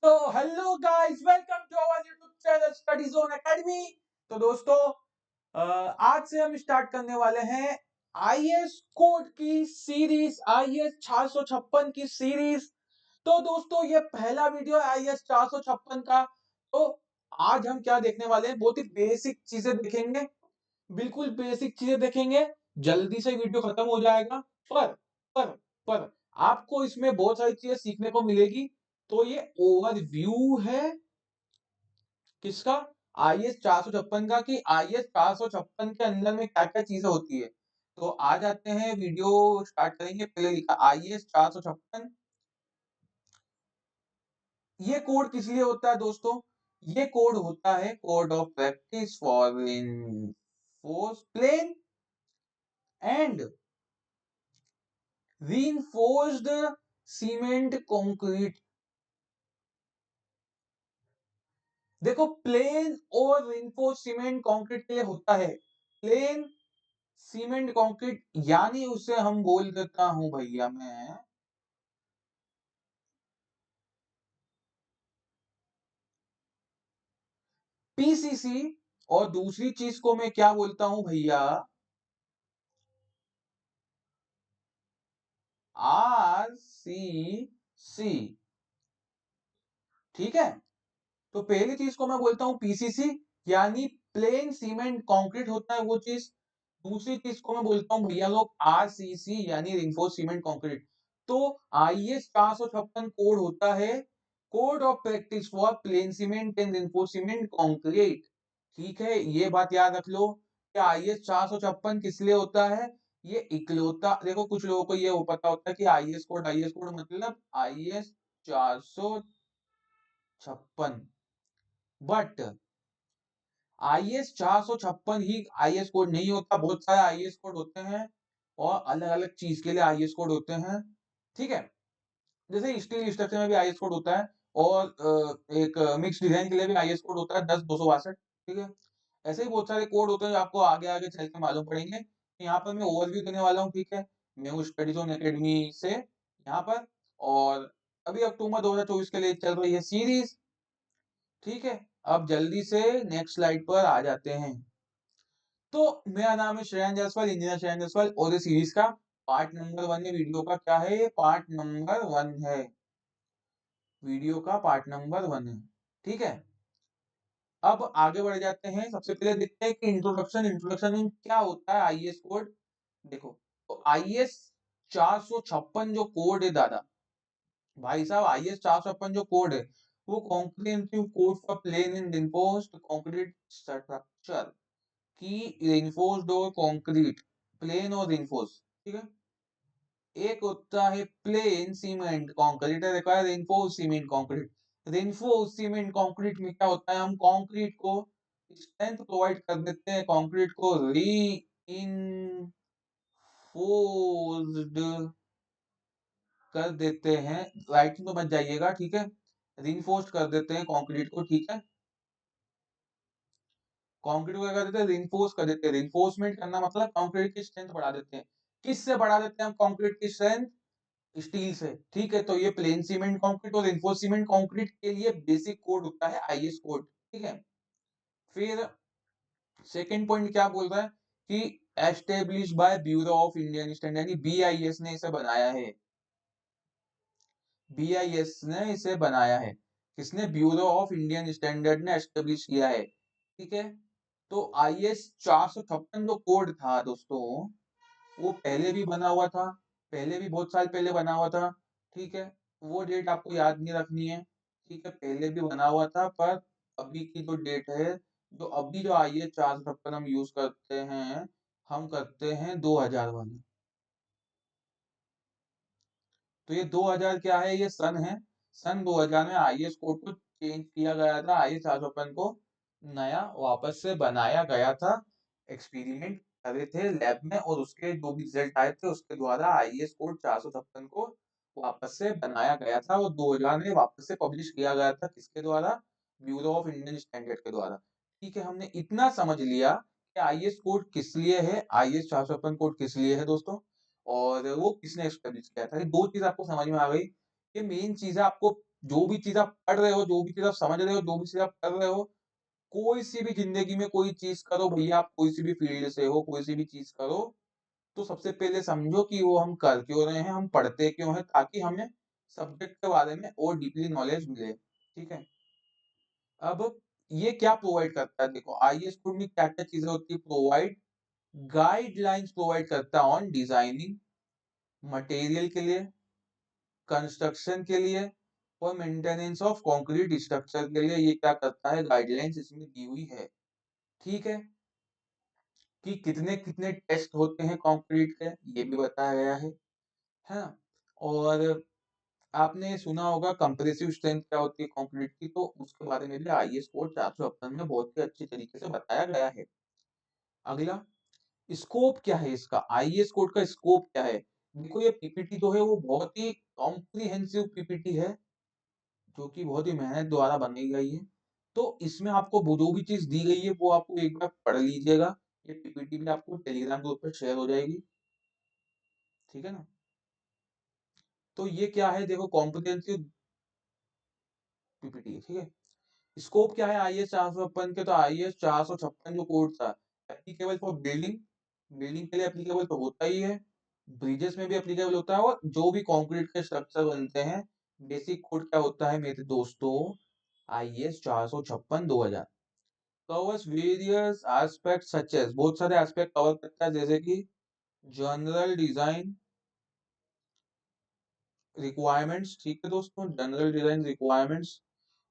तो hello guys, welcome to our YouTube channel study zone academy. तो दोस्तों, आज से हम स्टार्ट करने वाले हैं आईएएस कोड की सीरीज, आईएएस 456 की सीरीज। तो दोस्तों, ये पहला वीडियो है आईएएस 456 का। तो आज हम क्या देखने वाले हैं, बहुत ही बेसिक चीजें देखेंगे, बिल्कुल बेसिक चीजें देखेंगे। जल्दी से वीडियो खत्म हो जाएगा, पर पर पर आपको इसमें बहुत सारी चीजें सीखने को मिलेगी। तो ये ओवरव्यू है किसका, आईएएस 456 का, कि आईएएस 456 के अंदर में क्या क्या चीजें होती है। तो आ जाते हैं, वीडियो स्टार्ट करेंगे। पहले लिखा आईएएस 456। ये कोड किस लिए होता है दोस्तों? ये कोड होता है code of practice for in force plain and reinforced cement concrete. देखो, प्लेन और reinforced सीमेंट कंक्रीट के लिए होता है प्लेन सीमेंट कंक्रीट, यानी उसे हम बोल देता हूं भैया मैं पीसीसी। और दूसरी चीज को मैं क्या बोलता हूं भैया, आरसीसी। ठीक है, तो पहली चीज को मैं बोलता हूं पीसीसी, यानी प्लेन सीमेंट कंक्रीट होता है वो चीज। दूसरी चीज को मैं बोलता हूं भैया लोग आरसीसी, यानी रिइंफोर्स्ड सीमेंट कंक्रीट। तो आईएएस 456 कोड होता है code of practice for plane cement and reinforced cement concrete. ठीक है, ये बात याद रख लो कि आईएएस 456 किस लिए होता है। ये इकलौता, देखो कुछ लोगों को ये वो पता होता है कि आईएएस कोड मतलब IAS 456, but IAS 456 he IAS code नहीं होता। बहुत सारे आईएएस कोड होते हैं और अलग अलग चीज के लिए आईएएस कोड होते हैं। ठीक है, जैसे स्टील स्ट्रक्चर में भी आईएएस कोड होता है, और एक मिक्स डिजाइन के लिए भी आईएएस कोड होता है 10-262। ठीक है, ऐसे ही बहुत सारे कोड होते हैं जो आपको आगे आगे चल के मालूम पड़ेंगे। तो यहाँ पर मैं ओवरव्यू देने वाला हूँ। ठीक है, मैं हूँ स्टडी जोन एकेडमी से यहाँ पर, और अभी अक्टूबर 2024 के लिए चल रही है सीरीज। ठीक है, अब जल्दी से नेक्स्ट स्लाइड पर आ जाते हैं। तो मेरा नाम है श्रेयन जायसवाल, इंजीनियर श्रेयन जायसवाल, और इस सीरीज का पार्ट नंबर 1 है। वीडियो का क्या है, ये पार्ट नंबर 1 है, वीडियो का पार्ट नंबर 1 है। ठीक है, अब आगे बढ़ जाते हैं। सबसे पहले देखते हैं कि इंट्रोडक्शन, इंट्रोडक्शन में क्या होता है आईएएस कोड। देखो, तो आईएएस 456 जो कोड है दादा भाई साहब, आईएएस 456 जो कोड है वो comprehensive code for plain and reinforced concrete structure की, रिइंफोर्स्ड और कंक्रीट, प्लेन और रिइंफोर्स्ड। ठीक है, एक होता है plain cement concrete, require reinforced cement concrete. Reinforced cement concrete में क्या होता है, हम कंक्रीट को स्ट्रेंथ प्रोवाइड कर देते हैं, कंक्रीट को रीइंफोर्स्ड कर देते हैं। राइटिंग तो बच जाइएगा, ठीक है, रीइंफोर्स्ड कर देते हैं कंक्रीट को। ठीक है, कंक्रीट को क्या कर देते हैं, रीइंफोर्स कर देते हैं। रीइंफोर्समेंट करना मतलब कंक्रीट की स्ट्रेंथ बढ़ा देते हैं। किससे बढ़ा देते हैं हम कंक्रीट की स्ट्रेंथ? स्टील से। ठीक है, तो ये प्लेन सीमेंट कंक्रीट और रिइंफोर्स सीमेंट कंक्रीट के लिए बेसिक कोड होता है आईएस कोड। ठीक है, फिर सेकंड पॉइंट क्या बोल रहा है कि establish by bureau of Indian standard, यानी बीआईएस ने इसे बनाया है। बीआईएस ने इसे बनाया है, किसने? ब्यूरो ऑफ इंडियन स्टैंडर्ड ने एस्टेब्लिश किया है। ठीक है, तो आईएस 456 जो कोड था दोस्तों, वो पहले भी बना हुआ था, पहले भी बहुत साल पहले बना हुआ था। ठीक है, वो डेट आपको याद नहीं रखनी है। ठीक है, पहले भी बना हुआ था, पर अभी की जो डेट है, जो अभी जो आई है 456 हम यूज करते हैं, हम करते हैं 2000 वाली। तो ये 2000 क्या है, ये सन है। सन 2000 में आईएएस कोड को चेंज किया गया था, आईएएस 456 को नया वापस से बनाया गया था। एक्सपेरिमेंट करे थे लैब में, और उसके जो भी रिजल्ट आए थे उसके द्वारा आईएएस कोड 456 को वापस से बनाया गया था, और 2000 में वापस से पब्लिश किया गया था। किसके द्वारा? ब्यूरो ऑफ इंडियन स्टैंडर्ड के द्वारा। ठीक है, हमने इतना समझ लिया कि आईएएस कोड किस लिए है, आईएएस 456 कोड किस लिए है दोस्तों, और वो किसने एस्टेब्लिश किया था। ये दो चीज आपको समझ में आ गई। ये मेन चीज है, आपको जो भी चीज आप पढ़ रहे हो, जो भी चीज आप समझ रहे हो, जो भी चीज आप कर रहे हो, कोई सी भी जिंदगी में कोई चीज करो भैया, आप कोई सी भी फील्ड से हो, कोई सी भी चीज करो, तो सबसे पहले समझो कि वो हम कर क्यों रहे हैं, हम पढ़ते क्यों हैं, ताकि हमें सब्जेक्ट के बारे में और डीपली नॉलेज मिले। ठीक है। अब ये क्या प्रोवाइड करता है, देखो आईएएस कोड में क्या क्या चीजें होती है, प्रोवाइड गाइडलाइंस प्रोवाइड करता है ऑन डिजाइनिंग, मटेरियल के लिए, कंस्ट्रक्शन के लिए और मेंटेनेंस ऑफ कंक्रीट स्ट्रक्चर के लिए। ये क्या करता है, गाइडलाइंस इसमें दी हुई है। ठीक है। कि कितने कितने टेस्ट होते हैं कंक्रीट के, ये भी बताया गया है ना। और आपने सुना होगा कंप्रेसिव स्ट्रेंथ क्या होती है कंक्रीट की, तो उसके बारे में भी आईएएस कोड 456 में बहुत ही अच्छी तरीके से बताया गया है। अगला, स्कोप क्या है इसका, आईएएस कोड का स्कोप क्या है। देखो ये पीपीटी जो है वो बहुत ही कॉम्प्रिहेंसिव पीपीटी है, जो कि बहुत ही मेहनत द्वारा बनाई गई है। तो इसमें आपको वो जो भी चीज दी गई है वो आपको एक बार पढ़ लीजिएगा। ये पीपीटी भी आपको टेलीग्राम ग्रुप पर शेयर हो जाएगी। ठीक है ना। तो ये क्या है, देखो कॉम्प्रिहेंसिव पीपीटी। ठीक है। स्कोप क्या है आईएएस 456 के, तो आईएएस 456 जो कोड था, एप्लीकेबल फॉर बिल्डिंग, बिल्डिंग के लिए एप्लीकेबल तो होता ही है, ब्रिजेस में भी एप्लीकेबल होता है, और जो भी कंक्रीट के स्ट्रक्चर बनते हैं, बेसिक कोड क्या होता है मेरे दोस्तों, IAS 456 2000 covers various aspect such as, बहुत सारे एस्पेक्ट कवर करता है, जैसे कि जनरल डिजाइन रिक्वायरमेंट्स। ठीक है दोस्तों, जनरल डिजाइन रिक्वायरमेंट्स।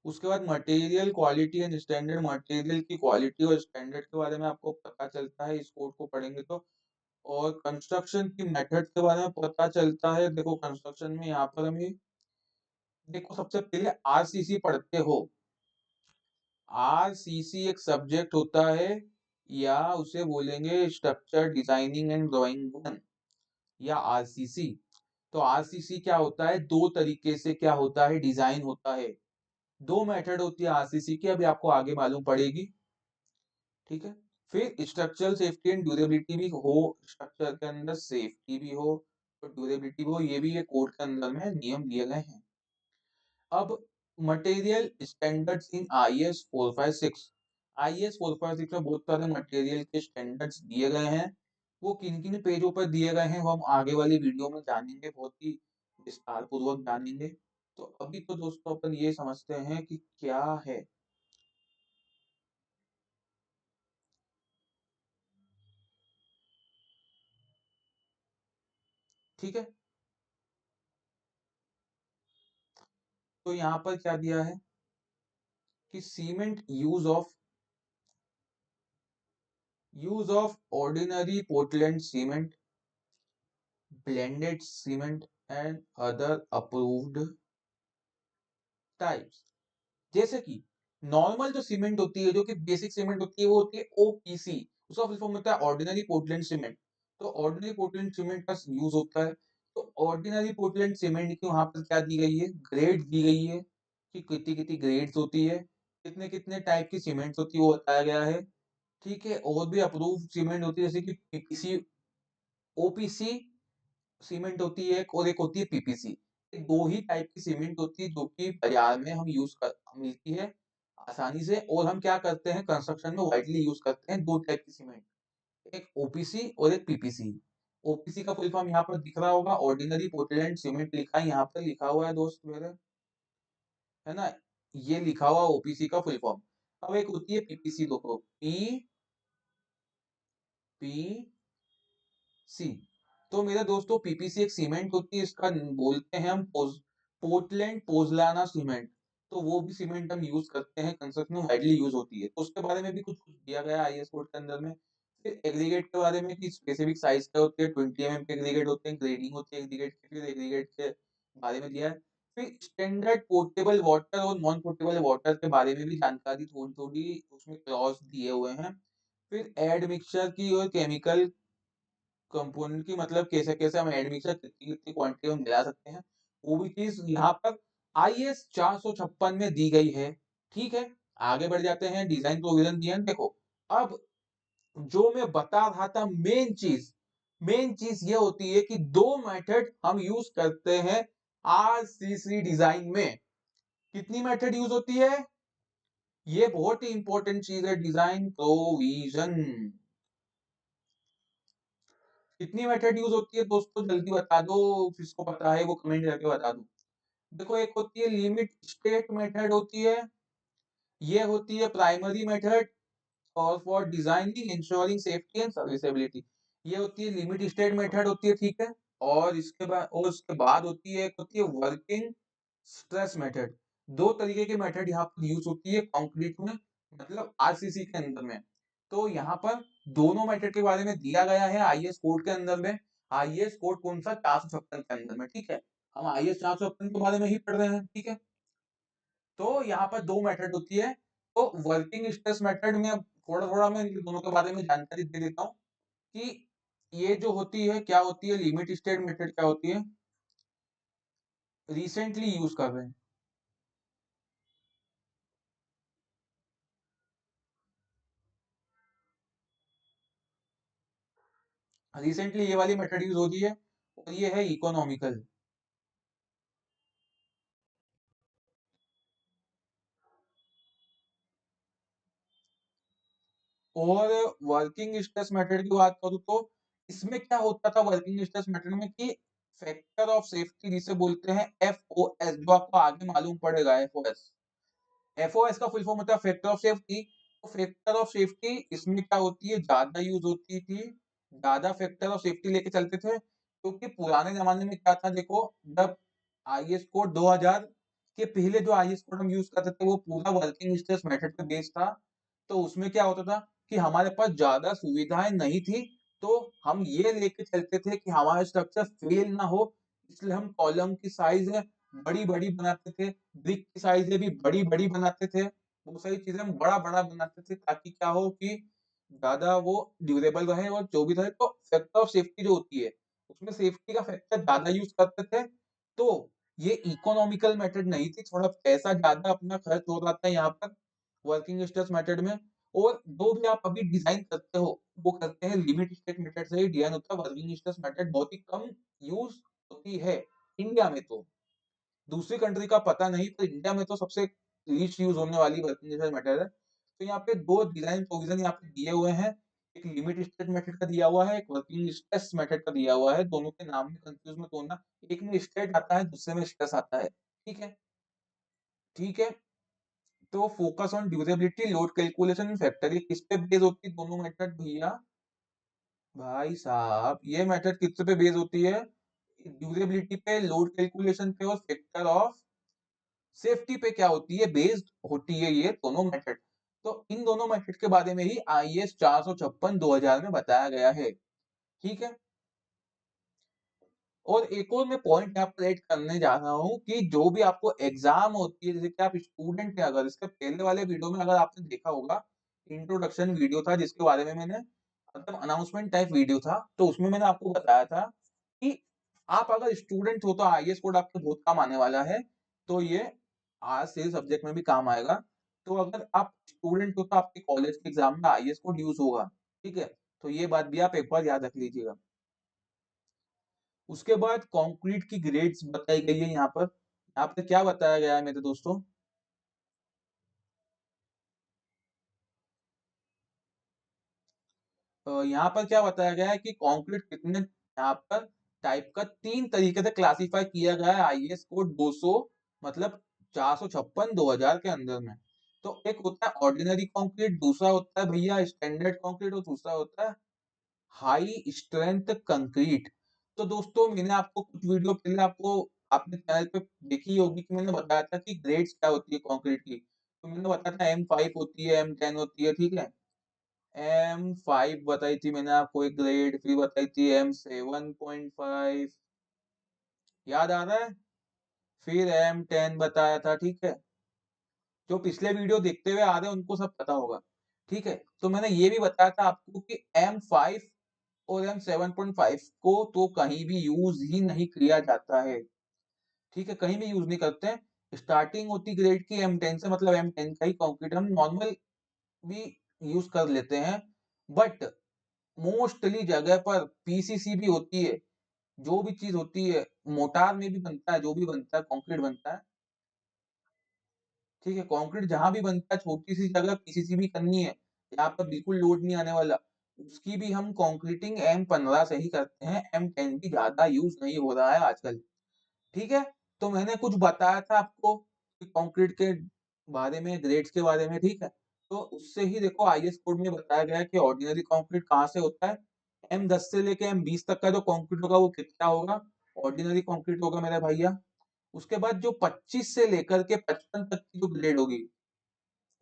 उसके बाद material quality and standard, material की क्वालिटी और स्टैंडर्ड के बारे में आपको पता चलता है इस कोड को पढ़ेंगे तो। और कंस्ट्रक्शन की मेथड के बारे में पता चलता है। देखो कंस्ट्रक्शन में यहाँ पर हमें, देखो सबसे पहले आरसीसी पढ़ते हो। आरसीसी एक सब्जेक्ट होता है, या उसे बोलेंगे structure designing and drawing one, या आरसीसी। तो आरसीसी क्या होता है, दो तरीके से क्या होता है, डिजाइन होता है। दो मेथड होती है आरसीसी की, अभी आपको आगे मालूम पड़ेगी। ठीक है। फिर स्ट्रक्चरल सेफ्टी एंड ड्यूरेबिलिटी भी हो, स्ट्रक्चर के अंदर सेफ्टी भी हो और ड्यूरेबिलिटी भी हो, ये भी ये कोड के अंदर में नियम दिए गए हैं। अब material standards in IAS 456, IAS 456 में बहुत सारे मटेरियल के स्टैंडर्ड्स दिए गए हैं। वो किन किन पेजों पर दिए गए हैं वो हम आगे वाली वीडियो में जानेंगे, बहुत ही विस्तार पूर्वक जानेंगे। तो अभी तो दोस्तों अपन ये समझते हैं कि क्या है। ठीक है। तो यहाँ पर क्या दिया है कि cement use of ordinary Portland cement, blended cement and other approved types. जैसे कि नॉर्मल जो सीमेंट होती है, जो कि बेसिक सीमेंट होती है, वो होती है ओपीसी, उसका फुल फॉर्म होता है ऑर्डिनरी पोर्टलैंड सीमेंट। तो ऑर्डिनरी पोर्टलैंड सीमेंट का यूज होता है। तो ऑर्डिनरी पोर्टलैंड सीमेंट की वहां पर क्या दी गई है, ग्रेड दी गई है कि कितनी कितनी ग्रेड्स होती है, कितने कितने टाइप की सीमेंट्स होती है वो बताया गया है। ठीक है। और भी अप्रूव सीमेंट होती है, जैसे कि पीपीसी, ओपीसी सीमेंट होती है और एक होती है पीपीसी। दो ही टाइप की सीमेंट होती है जो कि बाजार में हम यूज कर मिलती है आसानी से, और हम क्या करते हैं कंस्ट्रक्शन में वाइडली यूज करते हैं दो टाइप की सीमेंट, एक ओपीसी और एक पीपीसी। ओपीसी का फुल फॉर्म यहाँ पर दिख रहा होगा, ऑर्डिनरी पोर्टलैंड सीमेंट लिखा है, यहाँ पर लिखा हुआ है दोस्त मेरे, है ना। ये लिखा हुआ ओपीसी का फुल फॉर्म। अब एक होती है पीपीसी, देखो पी पी सी। तो मेरे दोस्तों पीपीसी एक सीमेंट होती है, इसका बोलते हैं हम पोर्टलैंड पोजलाना सीमेंट। तो वो भी सीमेंट हम यूज करते हैं, कंस्ट्रक्शन में वाइडली यूज होती है। तो उसके बारे में भी कुछ कुछ दिया गया है आईएएस कोड के अंदर में। फिर एग्रीगेट के बारे में कि स्पेसिफिक साइज का होते हैं, 20 mm के एग्रीगेट होते हैं, ग्रेडिंग होती है एग्रीगेट की, फिर एग्रीगेट के बारे में दिया है। फिर स्टैंडर्ड पोर्टेबल वाटर और नॉन पोर्टेबल वाटर के बारे में भी जानकारी थोड़ी थोड़ी उसमें क्लॉज दिए हुए हैं। फिर एड मिक्सचर की और केमिकल कंपोनेंट की, मतलब कैसे कैसे हम एडमिक्सर कितनी कितनी क्वांटिटी में मिला सकते हैं, वो भी चीज यहाँ पर आईएएस 456 में दी गई है। ठीक है। आगे बढ़ जाते हैं, डिजाइन प्रोविजन दिया है। देखो अब जो मैं बता रहा था, मेन चीज ये होती है कि दो मेथड हम यूज करते हैं आरसीसी डिजाइन में। कितनी मेथड यूज होती है? ये बहुत ही इंपॉर्टेंट चीज है, डिजाइन प्रोविजन। कितनी मेथड यूज होती है दोस्तों, जल्दी बता दो, जिसको पता है वो कमेंट करके बता दो। देखो, एक होती है लिमिट स्टेट मेथड होती है, ये होती है प्राइमरी मेथड, और for designing ensuring safety and serviceability, ये होती है लिमिट स्टेट मेथड होती है, ठीक है। और उसके बाद होती है वर्किंग स्ट्रेस मेथड। दो तरीके की मेथड यहाँ पर यूज होती है कंक्रीट में, मतलब आरसीसी के अंदर में। तो यहाँ पर दोनों मेथड के बारे में दिया गया है आईएस कोड के अंदर में। आईएस कोड कौन सा, 456 के अंदर में, ठीक है। हम आईएस 456 के बारे में ही पढ़ रहे हैं, ठीक है। तो यहाँ पर दो मेथड होती है। तो वर्किंग स्ट्रेस मेथड में अब थोड़ा थोड़ा मैं इन दोनों के बारे में जानकारी दे देता हूँ कि ये जो होती है क्या होती है, लिमिट स्टेट मेथड क्या होती है, रिसेंटली यूज कर रहे हैं। रिसेंटली ये वाली मेथड यूज हो रही है, और ये है इकोनॉमिकल। और वर्किंग स्ट्रेस मेथड की बात करूँ तो इसमें क्या होता था वर्किंग स्ट्रेस मेथड में कि फैक्टर ऑफ सेफ्टी जिसे बोलते हैं एफओएस, जो आपको आगे मालूम पड़ेगा, एफओएस। एफओएस का फुल फॉर्म होता है फैक्टर ऑफ सेफ्टी। तो फैक्टर ऑफ सेफ्टी इसमें क्या होती है, ज्यादा यूज होती थी, ज्यादा फैक्टर ऑफ सेफ्टी लेके चलते थे, क्योंकि पुराने जमाने में क्या था, देखो, जब आईएस कोड 2000 के पहले जो आईएस कोड हम यूज करते थे वो पूरा वर्किंग स्ट्रेस मेथड पे बेस्ड था। तो उसमें क्या होता था कि हमारे पास ज्यादा सुविधाएं नहीं थी, तो हम ये लेके चलते थे कि हमारा स्ट्रक्चर फेल ना हो, इसलिए हम कॉलम की साइज बड़ी बड़ी बनाते थे, ब्रिक की साइजें भी बड़ी बड़ी बनाते थे, वो सारी चीजें हम बड़ा बड़ा बनाते थे, ताकि क्या हो कि ज्यादा वो ड्यूरेबल रहे, और जो भी रहे। तो फैक्टर ऑफ सेफ्टी जो होती है उसमें सेफ्टी का फैक्टर ज्यादा यूज करते थे। तो ये इकोनॉमिकल मेथड नहीं थी, थोड़ा पैसा ज्यादा अपना खर्च हो रहा था यहाँ पर वर्किंग स्ट्रेस मेथड में। और जो भी आप अभी डिजाइन करते हो वो करते हैं लिमिट स्टेट मेथड से ही डिजाइन होता है, वर्किंग स्ट्रेस मेथड बहुत ही कम यूज होती है इंडिया में। तो दूसरी कंट्री का पता नहीं, पर इंडिया में तो सबसे लीस्ट यूज होने वाली वर्किंग स्ट्रेस मेथड है। तो यहाँ पे दो डिजाइन प्रोविजन यहाँ पे दिए हुए हैं, एक लिमिट स्टेट मेथड का दिया हुआ है, एक वर्किंग स्ट्रेस मेथड का दिया हुआ है। दोनों के नाम में कंफ्यूज मत होना, एक में स्टेट आता है, दूसरे में स्ट्रेस आता है, ठीक है। ठीक है, तो focus on durability, load calculation factor, ये किस पे बेस होती है दोनों मेथड भैया? भाई साहब, ये मेथड किस पे बेस होती है? ड्यूरेबिलिटी पे, लोड कैलकुलेशन पे, और फैक्टर ऑफ सेफ्टी पे क्या होती है, बेस्ड होती है ये दोनों मेथड। तो इन दोनों मेथड के बारे में ही आईएस 456 2000 में बताया गया है, ठीक है। और एक और मैं पॉइंट यहाँ पर ऐड करने जा रहा हूँ कि जो भी आपको एग्जाम होती है, जैसे कि आप स्टूडेंट हैं, अगर इसके पहले वाले वीडियो में अगर आपने देखा होगा, इंट्रोडक्शन वीडियो था जिसके बारे में मैंने, मतलब अनाउंसमेंट टाइप वीडियो था, तो उसमें मैंने आपको बताया था कि आप अगर स्टूडेंट हो तो आईएएस कोड आपके बहुत काम आने वाला है। तो ये आज से सब्जेक्ट में भी काम आएगा। तो अगर आप स्टूडेंट हो तो आपके कॉलेज के एग्जाम में आईएएस कोड यूज होगा, ठीक है। तो ये बात भी आप एक बार याद रख लीजिएगा। उसके बाद कंक्रीट की ग्रेड्स बताई गई है यहाँ पर। यहाँ पे क्या बताया गया है मेरे दोस्तों? यहाँ पर क्या बताया गया है कि कंक्रीट कितने यहाँ पर टाइप का, तीन तरीके से क्लासिफाई किया गया है आईएस कोड 200, मतलब 456 2000 के अंदर में। तो एक होता है ऑर्डिनरी कंक्रीट, दूसरा होता है भैया स्टैंडर्ड कंक्रीट, और दूसरा होता है हाई स्ट्रेंथ कंक्रीट। तो दोस्तों, मैंने आपको कुछ वीडियो पहले आपको अपने चैनल पे देखी होगी कि मैंने बताया था कि ग्रेड्स क्या होती है कंक्रीट की। तो मैंने बताया था M5 होती है, M10 होती है, ठीक है। M5 बताई थी मैंने आपको एक ग्रेड, फिर बताई थी M7.5, याद आ रहा है? फिर M10 बताया था, ठीक है। जो पिछले वीडियो देखते हुए आ रहे हैं उनको सब पता होगा, ठीक है। तो मैंने ये भी बताया था आपको कि M5 और M7.5 को तो कहीं भी यूज ही नहीं किया जाता है, ठीक है, कहीं भी यूज नहीं करते हैं। स्टार्टिंग होती ग्रेड की M10 से, मतलब M10 का ही कंक्रीट हम नॉर्मल भी यूज कर लेते हैं। बट मोस्टली जगह पर पीसीसी भी होती है, जो भी चीज होती है, मोटार में भी बनता है, जो भी बनता है कंक्रीट बनता है, ठीक है, कंक्रीट जहां भी बनता है, छोटी सी जगह पीसीसी भी करनी है, यहाँ पर बिल्कुल लोड नहीं आने वाला, उसकी भी हम कंक्रीटिंग M15 से ही करते हैं। M10 की ज्यादा यूज नहीं हो रहा है आजकल। ठीक है, तो मैंने कुछ बताया था आपको कि कंक्रीट के बारे में, ग्रेड्स के बारे में, ठीक है। तो उससे ही देखो आईएस कोड में बताया गया है कि ऑर्डिनरी कंक्रीट कहाँ से होता है। M10 से लेके M20 तक का जो कंक्रीट होगा वो कितना होगा, ऑर्डिनरी कंक्रीट होगा मेरे भैया। उसके बाद जो 25 से लेकर के 55 तक की जो ग्रेड होगी,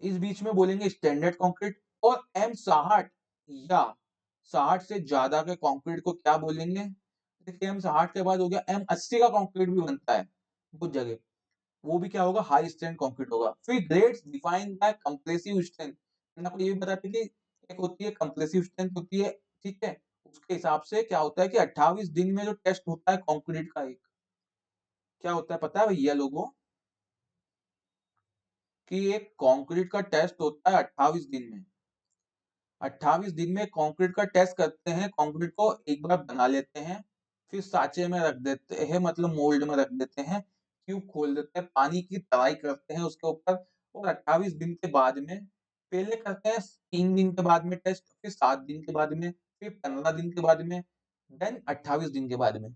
इस बीच में बोलेंगे स्टैंडर्ड कंक्रीट। और M60 या 60 से ज्यादा के कंक्रीट को क्या बोलेंगे, देखिए M60 के बाद हो गया M80 का कंक्रीट भी बनता है कुछ जगह, वो भी क्या होगा, हाई स्ट्रेंथ कंक्रीट होगा। फिर grades defined by compressive strength, मैंने आपको ये भी बताया था कि एक होती है कंप्रेसिव स्ट्रेंथ होती है, ठीक है। उसके हिसाब से क्या होता है कि 28 दिन में जो टेस्ट होता है कंक्रीट का, एक क्या होता है पता है भैया लोगों, कि एक कंक्रीट का टेस्ट होता है 28 दिन में। 28 दिन में कंक्रीट का टेस्ट करते हैं, कंक्रीट को एक बार बना लेते हैं, फिर साँचे में रख देते हैं, मतलब मोल्ड में रख देते हैं, ट्यूब खोल देते हैं, पानी की तराई करते हैं उसके ऊपर, और 28 दिन के बाद में, पहले करते हैं 3 दिन के बाद में टेस्ट, फिर 7 दिन के बाद में, फिर 15 दिन के बाद में, देन 28 दिन के बाद में।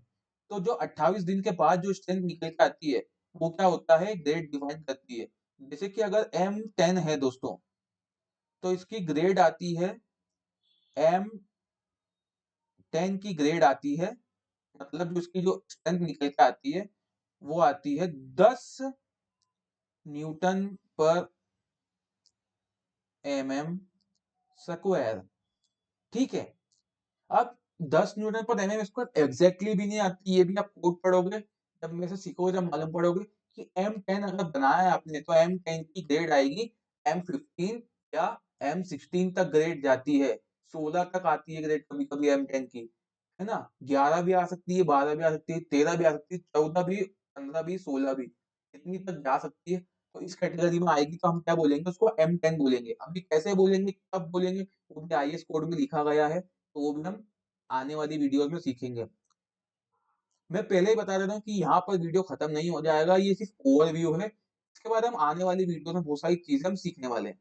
तो जो 28 दिन के बाद जो स्ट्रेंथ निकल के आती है, वो क्या होता है, ग्रेड डिफाइन करती है। जैसे कि अगर M10 है दोस्तों, तो इसकी ग्रेड आती है M10 की ग्रेड आती है, मतलब जो इसकी जो स्ट्रेंथ निकल के आती है वो आती है 10 न्यूटन पर mm स्क्वायर, ठीक है। अब 10 न्यूटन पर mm स्क्वायर एग्जैक्टली भी नहीं आती, ये भी आप कोड पढ़ोगे, जब मेरे से सीखोगे, जब मालूम पड़ोगे कि M10 अगर बनाया है आपने तो M10 की ग्रेड आएगी M15 या M16 तक ग्रेड जाती है, 16 तक आती है ग्रेड कभी कभी M10 की, है ना। 11 भी आ सकती है, 12 भी आ सकती है, 13 भी आ सकती है, 14 भी, 15 भी, 16 भी, इतनी तक जा सकती है। तो इस कैटेगरी में आएगी तो हम क्या बोलेंगे, उसको M10 बोलेंगे। अभी कैसे बोलेंगे, कब बोलेंगे, वो भी आईएएस कोड में लिखा गया है, तो वो भी हम आने वाली वीडियोस में सीखेंगे। मैं पहले ही बता देता हूँ कि यहाँ पर वीडियो खत्म नहीं हो जाएगा, ये सिर्फ ओवरव्यू है। इसके बाद हम आने वाली वीडियो में बहुत सारी चीजें हम सीखने वाले हैं।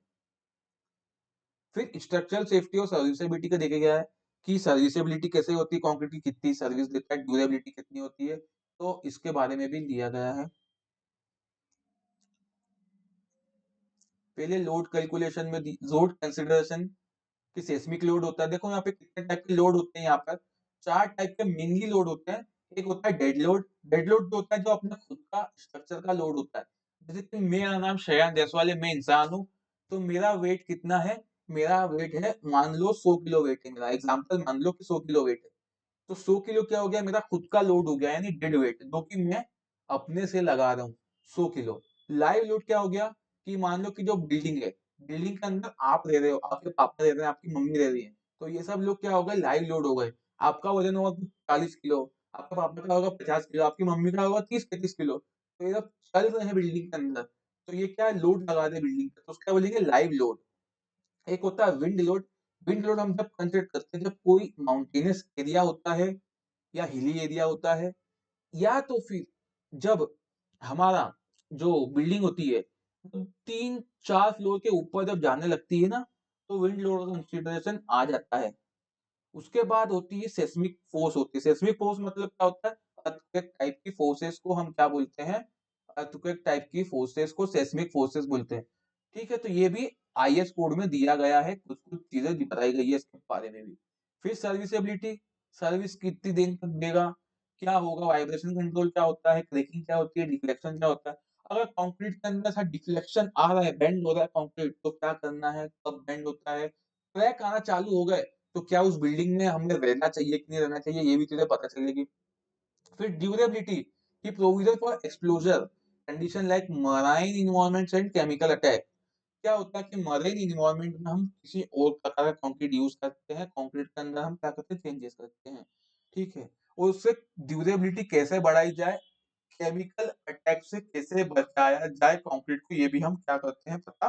फिर स्ट्रक्चरल सेफ्टी और सर्विसेबिलिटी का देखा गया है कि सर्विसेबिलिटी कैसे होती है, कंक्रीट की कितनी सर्विस देता है, ड्यूरेबिलिटी कितनी होती है, तो इसके बारे में भी दिया गया है। पहले लोड कैलकुलेशन में लोड कंसिडरेशन कि सेस्मिक लोड होता है। देखो यहाँ पे कितने टाइप के लोड होते हैं, यहाँ पर 4 टाइप के मेनली लोड होते हैं। एक होता है डेड लोड, डेड लोड जो होता है जो अपना खुद का स्ट्रक्चर का लोड होता है। जैसे कि मेरा नाम श्रेयान जायसवाल है, मैं इंसान हूँ, तो मेरा वेट कितना है, मेरा वेट है, मान लो 100 किलो वेट है मेरा, एग्जाम्पल मान लो कि 100 किलो वेट है। तो 100 किलो क्या हो गया, मेरा खुद का लोड हो गया, यानी डेड वेट, जो कि मैं अपने से लगा रहा हूँ 100 किलो। लाइव लोड क्या हो गया, कि मान लो कि जो बिल्डिंग है, बिल्डिंग के अंदर आप रह रहे हो, आपके पापा रह रहे हैं, आपकी मम्मी रह रही है, तो ये सब लोग क्या हो गए, लाइव लोड हो गए। आपका वजन होगा 40 किलो, आपका पापा का होगा 50 किलो, आपकी मम्मी का होगा 30-35 किलो, तो ये सब चल रहे हैं बिल्डिंग के अंदर, तो ये क्या है, लोड लगा दे बिल्डिंग पे, तो उसका बोलेंगे लाइव लोड। एक होता है विंड लोड। विंड लोड हम जब कंसिडर करते हैं जब कोई माउंटेनियस एरिया होता है या हिली एरिया होता है, या तो फिर जब हमारा जो बिल्डिंग होती है वो 3-4 फ्लोर के ऊपर जब जाने लगती है ना, तो विंड लोड का कंसिडरेशन आ जाता है। उसके बाद होती है सेस्मिक फोर्स, होती है सेस्मिक फोर्स, मतलब क्या होता है, अर्थक्वेक टाइप की फोर्सेस को हम क्या बोलते हैं, अर्थक्वेक टाइप की फोर्सेस को सेस्मिक फोर्सेस बोलते हैं। ठीक है, तो ये भी आईएस कोड में दिया गया है, कुछ कुछ चीजें बताई गई है इसके बारे में भी। फिर सर्विसेबिलिटी, सर्विस कितनी दिन तक देगा, क्या होगा, वाइब्रेशन कंट्रोल क्या होता है, क्रैकिंग क्या होती है, डिफ्लेक्शन क्या होता है। अगर कंक्रीट के अंदर सा डिफ्लेक्शन आ रहा है, बेंड हो रहा है कंक्रीट, तो क्या करना है, कब बेंड होता है, क्रैक आना चालू हो गए, तो क्या उस बिल्डिंग में हमें रहना चाहिए कि नहीं रहना चाहिए, ये भी चीजें पता चलेगी। फिर ड्यूरेबिलिटी की provision for एक्सप्लोजर condition like marine environment and chemical attack. क्या होता है कि मरीन इन्वायरमेंट में हम किसी और प्रकार का कंक्रीट यूज करते हैं, कंक्रीट के अंदर हम क्या करते हैं, चेंजेस करते हैं, ठीक है। और उससे ड्यूरेबिलिटी कैसे बढ़ाई जाए, केमिकल अटैक से कैसे बचाया जाए कंक्रीट को, ये भी हम क्या करते हैं, पता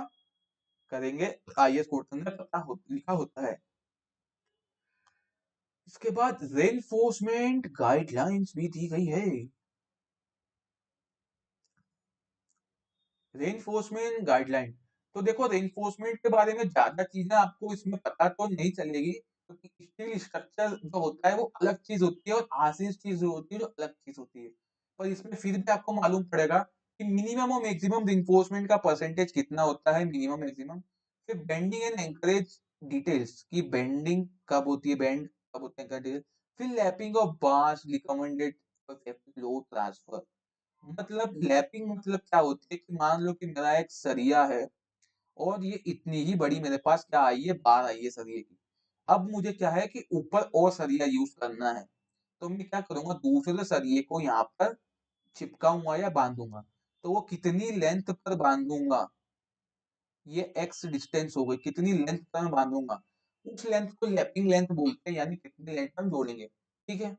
करेंगे, आईएस कोड के अंदर लिखा होता है। इसके बाद रेनफोर्समेंट गाइडलाइंस भी दी गई है। रेनफोर्समेंट गाइडलाइन, तो देखो रेनफोर्समेंट के बारे में ज्यादा चीजें आपको इसमें पता तो नहीं चलेगी, क्योंकि स्टील स्ट्रक्चर जो होता है वो अलग चीज होती है और आरसीसी चीज जो होती है जो अलग चीज होती है। पर इसमें फिर भी आपको मालूम पड़ेगा कि मिनिमम और मैक्सिमम रेनफोर्समेंट का परसेंटेज कितना होता है, मिनिमम मैक्सिमम। फिर बेंडिंग एंड एंकरेज डिटेल्स की बेंडिंग कब होती है, बेंड कब होते हैं डिटेल। फिर lapping of bars recommended load transfer, मतलब लैपिंग मतलब क्या होती है कि मान लो कि मेरा एक सरिया है और ये इतनी ही बड़ी मेरे पास क्या आई है, बार आई है सरिये की। अब मुझे क्या है कि ऊपर और सरिया यूज करना है, तो मैं क्या करूंगा, दूसरे सरिये को यहाँ पर चिपकाऊंगा या बांधूंगा। तो वो कितनी लेंथ पर बांधूंगा, ये एक्स डिस्टेंस हो गई, कितनी लेंथ पर मैं बांधूंगा, उस लेंथ को लैपिंग लेंथ बोलते हैं, यानी कितनी लेंथ हम जोड़ेंगे। ठीक है,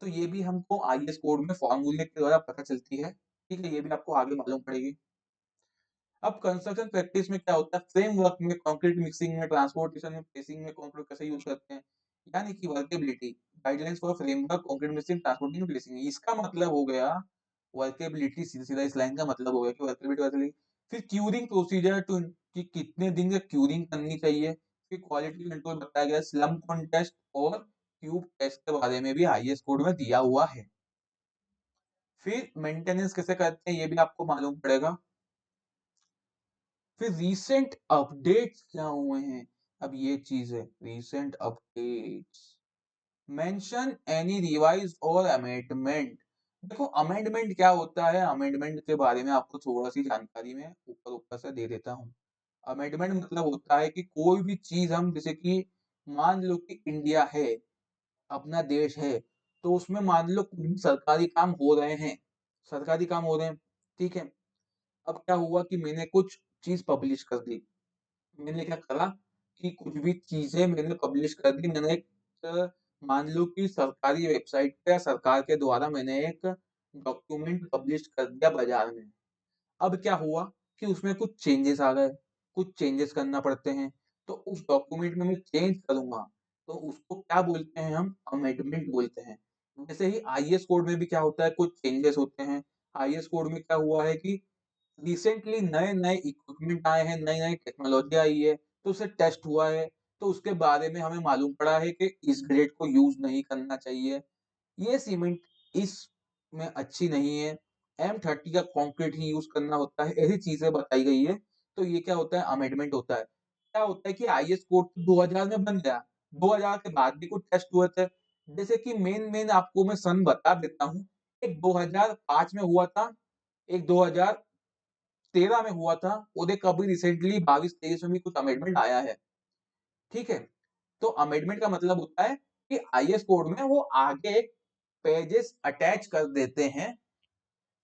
तो ये भी हमको आईएस कोड में फॉर्मूले के द्वारा पता चलती है। ठीक है, ये भी आपको आगे मालूम पड़ेगी। अब कंस्ट्रक्शन प्रैक्टिस में क्या होता है, फ्रेमवर्क में, कंक्रीट मिक्सिंग में, ट्रांसपोर्टेशन में, प्लेसिंग में कंक्रीट कैसे यूज करते हैं, यानी कि workability guidelines for framework concrete mixing transporting placing, इसका मतलब हो गया वर्केबिलिटी, सीधा सीधा इस लाइन का मतलब हो गया कि वर्केबिलिटी। फिर क्यूरिंग प्रोसीजर टू, कि कितने दिन का क्यूरिंग करनी चाहिए। फिर क्वालिटी कंट्रोल बताया गया, स्लम टेस्ट और क्यूब टेस्ट के बारे में भी आईएस कोड में दिया हुआ है। फिर मेंटेनेंस कैसे करते हैं ये भी आपको मालूम पड़ेगा। फिर रीसेंट अपडेट्स क्या हुए हैं, अब ये चीज है recent updates, mention any revise और अमेंडमेंट। देखो अमेंडमेंट क्या होता है, अमेंडमेंट के बारे में आपको थोड़ा सी जानकारी में ऊपर ऊपर से दे देता हूँ। अमेंडमेंट मतलब होता है कि कोई भी चीज हम, जैसे कि मान लो कि इंडिया है, अपना देश है, तो उसमें मान लो कुछ भी सरकारी काम हो रहे हैं, सरकारी काम हो रहे हैं। ठीक है, अब क्या हुआ कि मैंने कुछ चीज पब्लिश कर दी, मैंने क्या करा कि कुछ भी चीजें मैंने पब्लिश कर दी, मैंने एक मान लो कि सरकारी वेबसाइट पे या सरकार के द्वारा मैंने एक डॉक्यूमेंट पब्लिश कर दिया बाजार में। अब क्या हुआ कि उसमें कुछ चेंजेस आ गए, कुछ चेंजेस करना पड़ते हैं, तो उस डॉक्यूमेंट में मैं चेंज करूंगा, तो उसको क्या बोलते हैं, हम अमेंडमेंट बोलते हैं। वैसे ही आईएस कोड में भी क्या होता है, कुछ चेंजेस होते हैं। आईएस कोड में क्या हुआ है कि रिसेंटली नए नए इक्विपमेंट आए हैं, नई नई टेक्नोलॉजी आई है, तो उसे टेस्ट हुआ है, तो उसके बारे में हमें मालूम पड़ा है कि इस ग्रेड को यूज नहीं करना चाहिए, ये सीमेंट इस में अच्छी नहीं है, M30 का कंक्रीट ही यूज करना होता है, ऐसी चीजें बताई गई है। तो ये क्या होता है, अमेंडमेंट होता है। क्या होता है कि आईएस कोड 2000 में बन गया, 2000 के बाद भी कुछ टेस्ट हुए थे, जैसे कि मेन मेन आपको मैं सन बता देता हूँ। एक 2005 में हुआ था, एक 2013 में हुआ था, और एक अभी रिसेंटली 22-23 में भी कुछ अमेंडमेंट आया है। ठीक है, तो अमेंडमेंट का मतलब होता है कि आईएस कोड में वो आगे पेजेस अटैच कर देते हैं,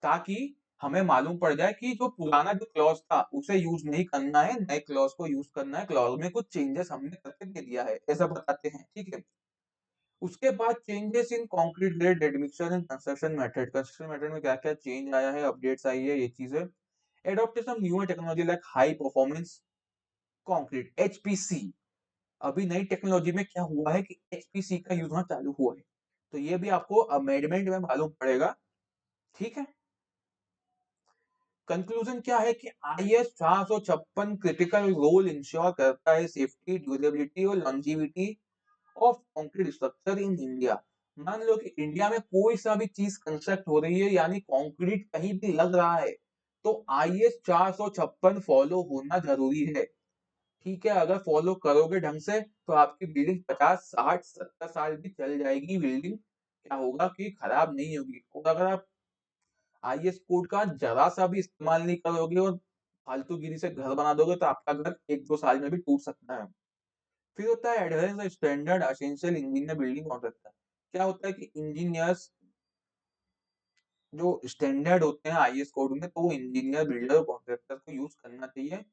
ताकि हमें मालूम पड़ जाए कि जो पुराना जो क्लॉज था उसे यूज नहीं करना है, नए क्लॉज को यूज करना है, क्लॉज में कुछ चेंजेस हमने करके दे दिया है, ऐसा बताते हैं। ठीक है, उसके बाद changes in concrete grade admixture and construction method, construction method में क्या क्या चेंज आया है, अपडेट्स आई है, ये चीजें। Adaptation new technology like high performance concrete HPC, अभी नई टेक्नोलॉजी में क्या हुआ है कि एचपीसी का यूज होना चालू हुआ है, तो ये भी आपको अमेंडमेंट में मालूम पड़ेगा। ठीक है, कंक्लूजन क्या है कि आईएस 456 क्रिटिकल रोल इंश्योर करता है सेफ्टी, ड्यूरेबिलिटी और longevity of concrete structure in India. मान लो कि इंडिया में कोई सा भी चीज कंस्ट्रक्ट हो रही है, यानी कंक्रीट कहीं भी लग रहा है, तो आईएस 456 फॉलो होना जरूरी है। ठीक है, अगर फॉलो करोगे ढंग से तो आपकी बिल्डिंग 50, 60, 70 साल भी चल जाएगी, बिल्डिंग क्या होगा कि खराब नहीं होगी। और अगर आप आईएस कोड का जरा सा भी इस्तेमाल नहीं करोगे और फालतूगिरी से घर बना दोगे, तो आपका घर 1-2 साल में भी टूट सकता है। फिर होता है adherence standard essential engineer building contractor. क्या होता है कि इंजीनियर्स जो स्टैंडर्ड होते हैं आईएस कोड में, तो वो इंजीनियर, बिल्डर, कॉन्ट्रैक्टर को यूज करना चाहिए।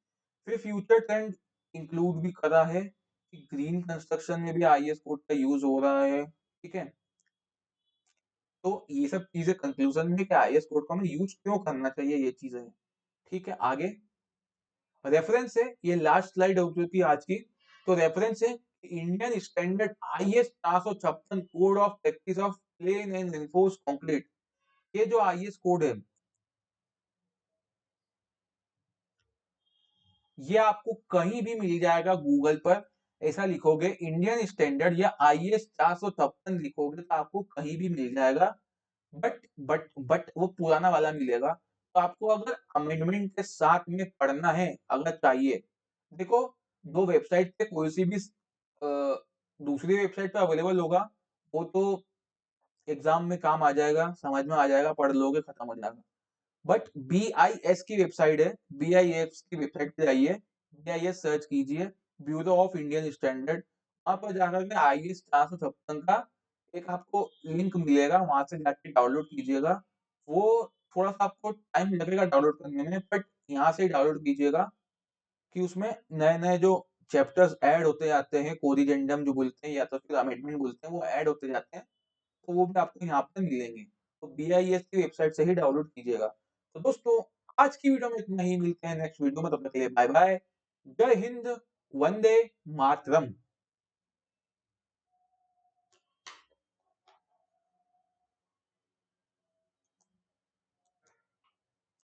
फिर फ्यूचर ट्रेंड इंक्लूड भी करा है कि ग्रीन कंस्ट्रक्शन में भी आईएस कोड का यूज हो रहा है। ठीक है, तो ये सब चीजें कंक्लूजन में कि आईएस कोड को हमें यूज क्यों करना चाहिए, ये चीजें हैं। ठीक है, आगे रेफरेंस है, ये लास्ट स्लाइड हो चुकी है आज की। तो रेफरेंस है Indian standard IS 456 code of practice of plain and reinforced concrete. ये जो आईएस कोड है, ये आपको कहीं भी मिल जाएगा गूगल पर। ऐसा लिखोगे इंडियन स्टैंडर्ड या आईएएस 456 लिखोगे तो आपको कहीं भी मिल जाएगा। बट वो पुराना वाला मिलेगा। तो आपको अगर अमेंडमेंट के साथ में पढ़ना है, अगर चाहिए, देखो 2 वेबसाइट पे कोई सी भी दूसरी वेबसाइट पे अवेलेबल होगा, वो तो एग्ज़ाम में काम आ जाएगा, समझ में आ जाएगा, पढ़ लोगे, खत्म हो जाएगा। बट बीआईएस की वेबसाइट है, बीआईएस की वेबसाइट पे जाइए, बीआईएस सर्च कीजिए, ब्यूरो ऑफ इंडियन स्टैंडर्ड, वहाँ पर जाकर के आईएएस 456 का एक आपको लिंक मिलेगा, वहाँ से जाके डाउनलोड कीजिएगा। वो थोड़ा-सा आपको टाइम लगेगा डाउनलोड करने में, बट यहाँ से ही डाउनलोड कीजिएगा कि उसमें नए-नए जो चैप्टर्स ऐड होते जाते हैं, कोरिजेंडम जो बोलते हैं या तो फिर अमेंडमेंट बोलते हैं, वो ऐड होते जाते हैं। तो वो भी आपको यहाँ पे मिलेंगे। तो बीआईएस की वेबसाइट से ही डाउनलोड कीजिएगा। तो दोस्तों, आज की वीडियो में इतना ही, मिलते हैं नेक्स्ट वीडियो में, तब तक के लिए बाय बाय। जय हिंद, वंदे मातरम।